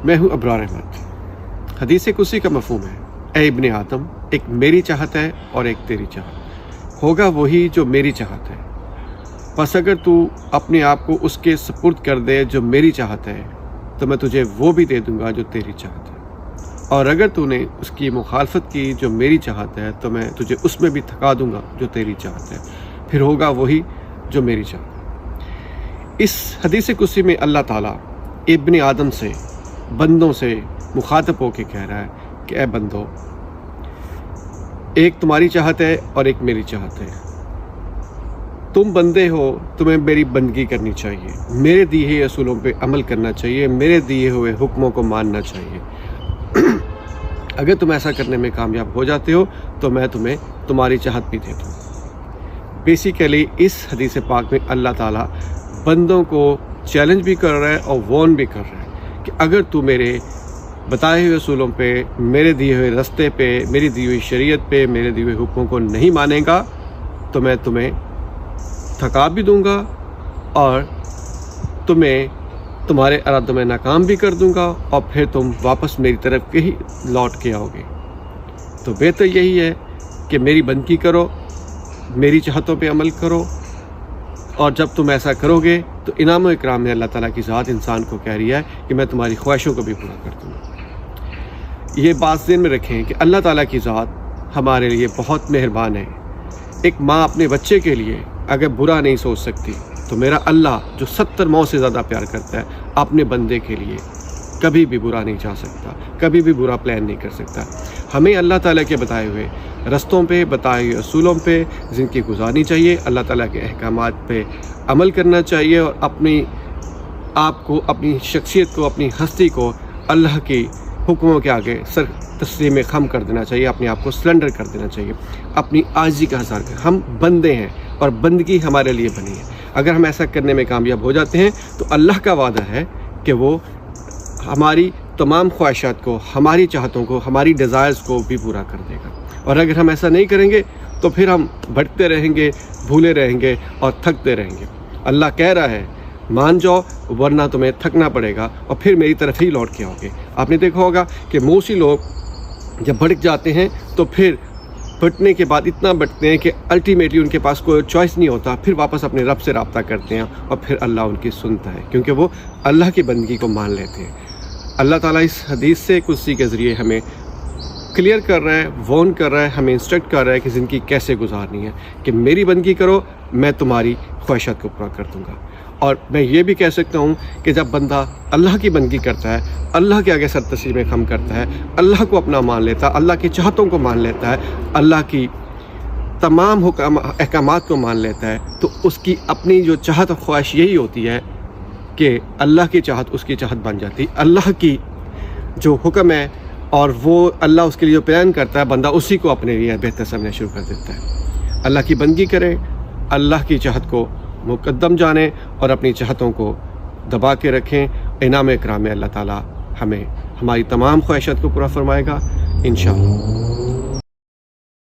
میں ہوں ابرار احمد۔ حدیث قدسی کا مفہوم ہے، اے ابن آدم، ایک میری چاہت ہے اور ایک تیری چاہت، ہوگا وہی جو میری چاہت ہے، بس اگر تو اپنے آپ کو اس کے سپرد کر دے جو میری چاہت ہے تو میں تجھے وہ بھی دے دوں گا جو تیری چاہت ہے، اور اگر تو نے اس کی مخالفت کی جو میری چاہت ہے تو میں تجھے اس میں بھی تھکا دوں گا جو تیری چاہت ہے، پھر ہوگا وہی جو میری چاہت ہے۔ اس حدیث قدسی میں اللہ تعالیٰ ابن آدم سے، بندوں سے مخاطب ہو کے کہہ رہا ہے کہ اے بندو، ایک تمہاری چاہت ہے اور ایک میری چاہت ہے، تم بندے ہو، تمہیں میری بندگی کرنی چاہیے، میرے دیے ہوئے اصولوں پہ عمل کرنا چاہیے، میرے دیے ہوئے حکموں کو ماننا چاہیے۔ اگر تم ایسا کرنے میں کامیاب ہو جاتے ہو تو میں تمہیں تمہاری چاہت بھی دے دوں۔ بیسیکلی اس حدیث پاک میں اللہ تعالیٰ بندوں کو چیلنج بھی کر رہا ہے اور وارن بھی کر رہا ہے کہ اگر تو میرے بتائے ہوئے اصولوں پہ، میرے دیے ہوئے رستے پہ، میری دی ہوئی شریعت پہ، میرے دیے ہوئے حکموں کو نہیں مانے گا تو میں تمہیں تھکا بھی دوں گا اور تمہیں تمہارے ارادوں میں ناکام بھی کر دوں گا، اور پھر تم واپس میری طرف کے ہی لوٹ کے آؤ گے۔ تو بہتر یہی ہے کہ میری بندگی کرو، میری چاہتوں پہ عمل کرو، اور جب تم ایسا کرو گے تو انعام و اکرام میں اللہ تعالیٰ کی ذات انسان کو کہہ رہی ہے کہ میں تمہاری خواہشوں کو بھی پورا کر دوں گا۔ یہ بات ذہن میں رکھیں کہ اللہ تعالیٰ کی ذات ہمارے لیے بہت مہربان ہے۔ ایک ماں اپنے بچے کے لیے اگر برا نہیں سوچ سکتی تو میرا اللہ جو 70 ماؤں سے زیادہ پیار کرتا ہے، اپنے بندے کے لیے کبھی بھی برا نہیں چاہ سکتا، کبھی بھی برا پلان نہیں کر سکتا۔ ہمیں اللہ تعالیٰ کے بتائے ہوئے رستوں پہ، بتائے ہوئے اصولوں پہ زندگی گزارنی چاہیے، اللہ تعالیٰ کے احکامات پہ عمل کرنا چاہیے، اور اپنی آپ کو، اپنی شخصیت کو، اپنی ہستی کو اللہ کی حکموں کے آگے سر تسلیم خم کر دینا چاہیے، اپنے آپ کو سلنڈر کر دینا چاہیے، اپنی عاجزی کا اظہار کر۔ ہم بندے ہیں اور بندگی ہمارے لیے بنی ہے۔ اگر ہم ایسا کرنے میں کامیاب ہو جاتے ہیں تو اللہ کا وعدہ ہے کہ وہ ہماری تمام خواہشات کو، ہماری چاہتوں کو، ہماری ڈیزائرز کو بھی پورا کر دے گا۔ اور اگر ہم ایسا نہیں کریں گے تو پھر ہم بھٹکتے رہیں گے، بھولے رہیں گے اور تھکتے رہیں گے۔ اللہ کہہ رہا ہے مان جاؤ ورنہ تمہیں تھکنا پڑے گا اور پھر میری طرف ہی لوٹ کے آؤ گے۔ آپ نے دیکھا ہوگا کہ موسی لوگ جب بھٹک جاتے ہیں تو پھر بھٹنے کے بعد اتنا بھٹکتے ہیں کہ الٹیمیٹلی ان کے پاس کوئی چوائس نہیں ہوتا، پھر واپس اپنے رب سے رابطہ کرتے ہیں اور پھر اللہ ان کی سنتا ہے، کیونکہ وہ اللہ کی بندگی کو مان لیتے ہیں۔ اللہ تعالیٰ اس حدیث سے قدسی کے ذریعے ہمیں کلیئر کر رہا ہے، وارن کر رہا ہے، ہمیں انسٹرکٹ کر رہا ہے کہ زندگی کیسے گزارنی ہے، کہ میری بندگی کرو، میں تمہاری خواہشات کو پورا کر دوں گا۔ اور میں یہ بھی کہہ سکتا ہوں کہ جب بندہ اللہ کی بندگی کرتا ہے، اللہ کے آگے سر تسلیم خم کرتا ہے، اللہ کو اپنا مان لیتا ہے، اللہ کی چاہتوں کو مان لیتا ہے، اللہ کی تمام احکامات کو مان لیتا ہے، تو اس کی اپنی جو چاہت اور خواہش یہی ہوتی ہے کہ اللہ کی چاہت اس کی چاہت بن جاتی، اللہ کی جو حکم ہے اور وہ اللہ اس کے لیے جو پلان کرتا ہے، بندہ اسی کو اپنے لیے بہتر سمجھنا شروع کر دیتا ہے۔ اللہ کی بندگی کریں، اللہ کی چاہت کو مقدم جانیں اور اپنی چاہتوں کو دبا کے رکھیں۔ انعام اکرام میں اللہ تعالیٰ ہمیں ہماری تمام خواہشات کو پورا فرمائے گا انشاءاللہ۔